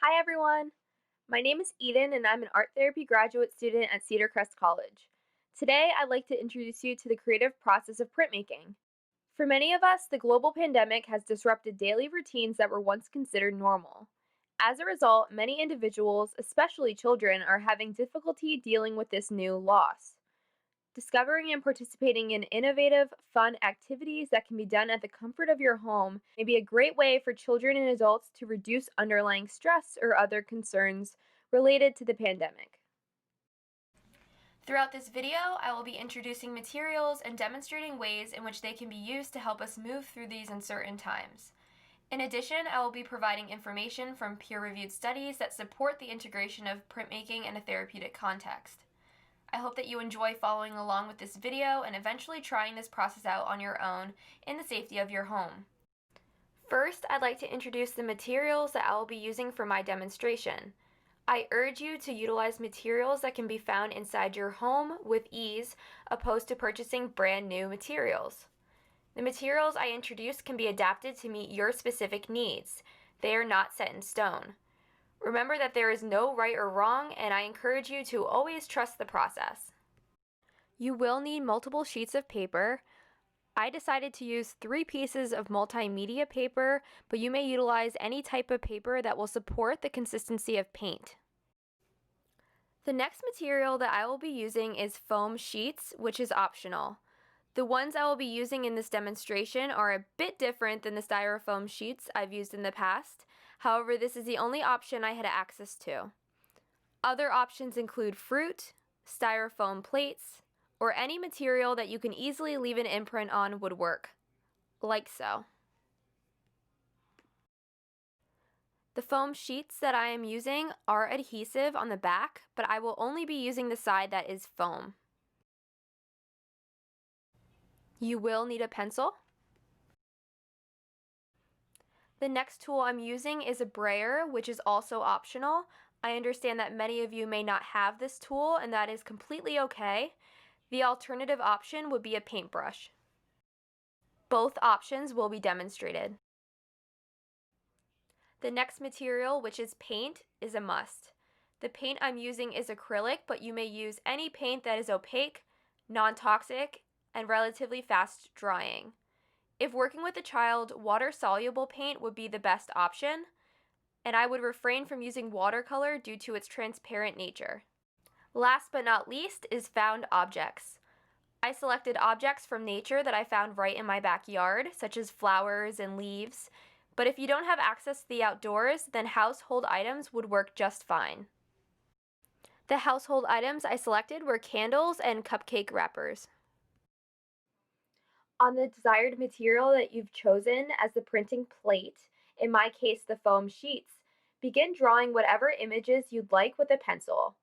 Hi everyone! My name is Eden and I'm an art therapy graduate student at Cedar Crest College. Today I'd like to introduce you to the creative process of printmaking. For many of us, the global pandemic has disrupted daily routines that were once considered normal. As a result, many individuals, especially children, are having difficulty dealing with this new loss. Discovering and participating in innovative, fun activities that can be done at the comfort of your home may be a great way for children and adults to reduce underlying stress or other concerns related to the pandemic. Throughout this video, I will be introducing materials and demonstrating ways in which they can be used to help us move through these uncertain times. In addition, I will be providing information from peer-reviewed studies that support the integration of printmaking in a therapeutic context. I hope that you enjoy following along with this video and eventually trying this process out on your own in the safety of your home. First, I'd like to introduce the materials that I will be using for my demonstration. I urge you to utilize materials that can be found inside your home with ease, opposed to purchasing brand new materials. The materials I introduce can be adapted to meet your specific needs. They are not set in stone. Remember that there is no right or wrong, and I encourage you to always trust the process. You will need multiple sheets of paper. I decided to use 3 pieces of multimedia paper, but you may utilize any type of paper that will support the consistency of paint. The next material that I will be using is foam sheets, which is optional. The ones I will be using in this demonstration are a bit different than the styrofoam sheets I've used in the past. However, this is the only option I had access to. Other options include fruit, styrofoam plates, or any material that you can easily leave an imprint on would work, like so. The foam sheets that I am using are adhesive on the back, but I will only be using the side that is foam. You will need a pencil. The next tool I'm using is a brayer, which is also optional. I understand that many of you may not have this tool, and that is completely okay. The alternative option would be a paintbrush. Both options will be demonstrated. The next material, which is paint, is a must. The paint I'm using is acrylic, but you may use any paint that is opaque, non-toxic, and relatively fast drying. If working with a child, water-soluble paint would be the best option, and I would refrain from using watercolor due to its transparent nature. Last but not least is found objects. I selected objects from nature that I found right in my backyard, such as flowers and leaves, but if you don't have access to the outdoors, then household items would work just fine. The household items I selected were candles and cupcake wrappers. On the desired material that you've chosen as the printing plate, in my case the foam sheets, begin drawing whatever images you'd like with a pencil.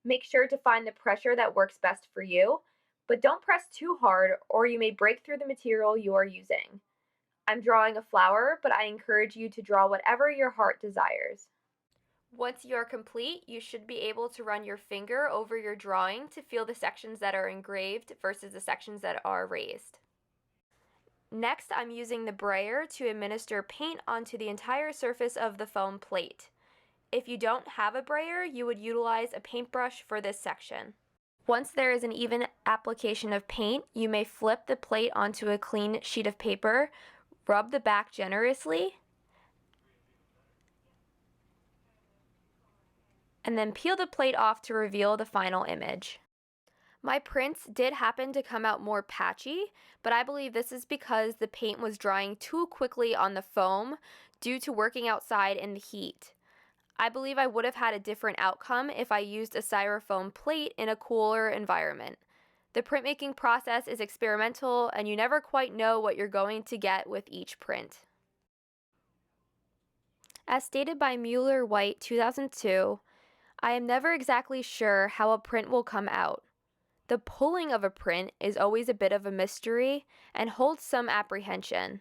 Make sure to find the pressure that works best for you, but don't press too hard or you may break through the material you are using. I'm drawing a flower, but I encourage you to draw whatever your heart desires. Once you are complete, you should be able to run your finger over your drawing to feel the sections that are engraved versus the sections that are raised. Next, I'm using the brayer to administer paint onto the entire surface of the foam plate. If you don't have a brayer, you would utilize a paintbrush for this section. Once there is an even application of paint, you may flip the plate onto a clean sheet of paper, rub the back generously, and then peel the plate off to reveal the final image. My prints did happen to come out more patchy, but I believe this is because the paint was drying too quickly on the foam due to working outside in the heat. I believe I would have had a different outcome if I used a styrofoam plate in a cooler environment. The printmaking process is experimental, and you never quite know what you're going to get with each print. As stated by Mueller-White 2002, I am never exactly sure how a print will come out. The pulling of a print is always a bit of a mystery and holds some apprehension.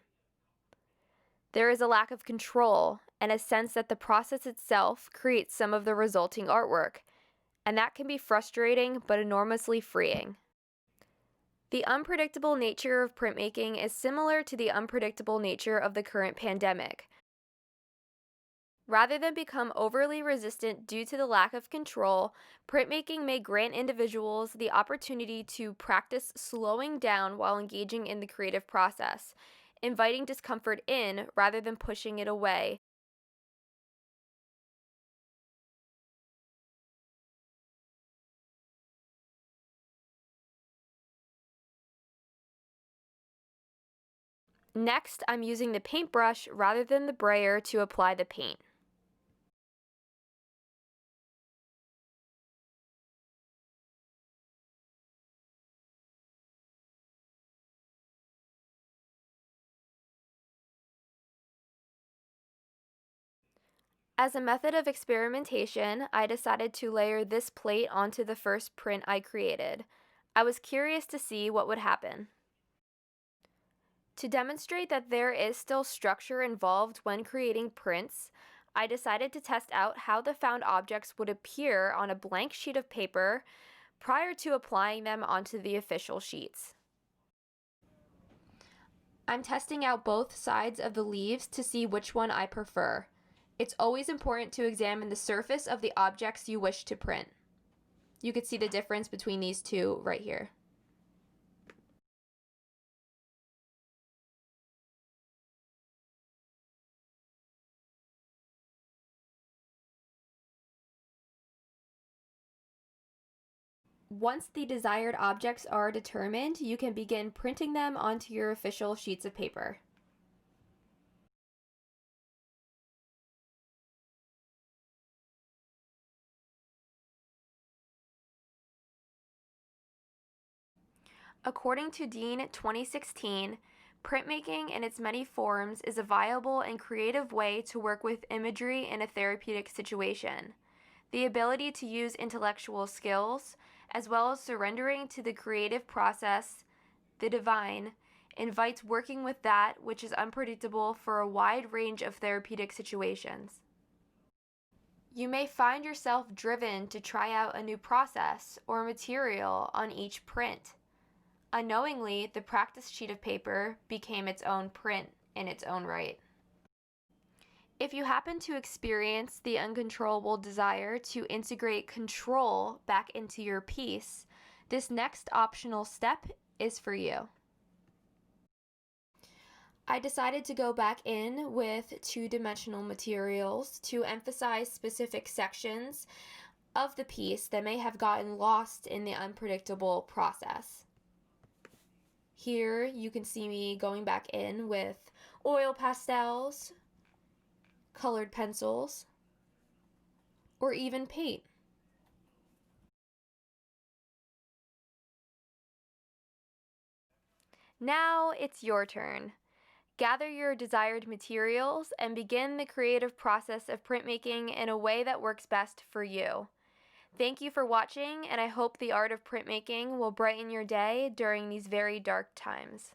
There is a lack of control and a sense that the process itself creates some of the resulting artwork, and that can be frustrating but enormously freeing. The unpredictable nature of printmaking is similar to the unpredictable nature of the current pandemic. Rather than become overly resistant due to the lack of control, printmaking may grant individuals the opportunity to practice slowing down while engaging in the creative process, inviting discomfort in rather than pushing it away. Next, I'm using the paintbrush rather than the brayer to apply the paint. As a method of experimentation, I decided to layer this plate onto the first print I created. I was curious to see what would happen. To demonstrate that there is still structure involved when creating prints, I decided to test out how the found objects would appear on a blank sheet of paper prior to applying them onto the official sheets. I'm testing out both sides of the leaves to see which one I prefer. It's always important to examine the surface of the objects you wish to print. You could see the difference between these two right here. Once the desired objects are determined, you can begin printing them onto your official sheets of paper. According to Dean 2016, printmaking in its many forms is a viable and creative way to work with imagery in a therapeutic situation. The ability to use intellectual skills, as well as surrendering to the creative process, the divine, invites working with that which is unpredictable for a wide range of therapeutic situations. You may find yourself driven to try out a new process or material on each print. Unknowingly, the practice sheet of paper became its own print in its own right. If you happen to experience the uncontrollable desire to integrate control back into your piece, this next optional step is for you. I decided to go back in with two-dimensional materials to emphasize specific sections of the piece that may have gotten lost in the unpredictable process. Here you can see me going back in with oil pastels, colored pencils, or even paint. Now it's your turn. Gather your desired materials and begin the creative process of printmaking in a way that works best for you. Thank you for watching, and I hope the art of printmaking will brighten your day during these very dark times.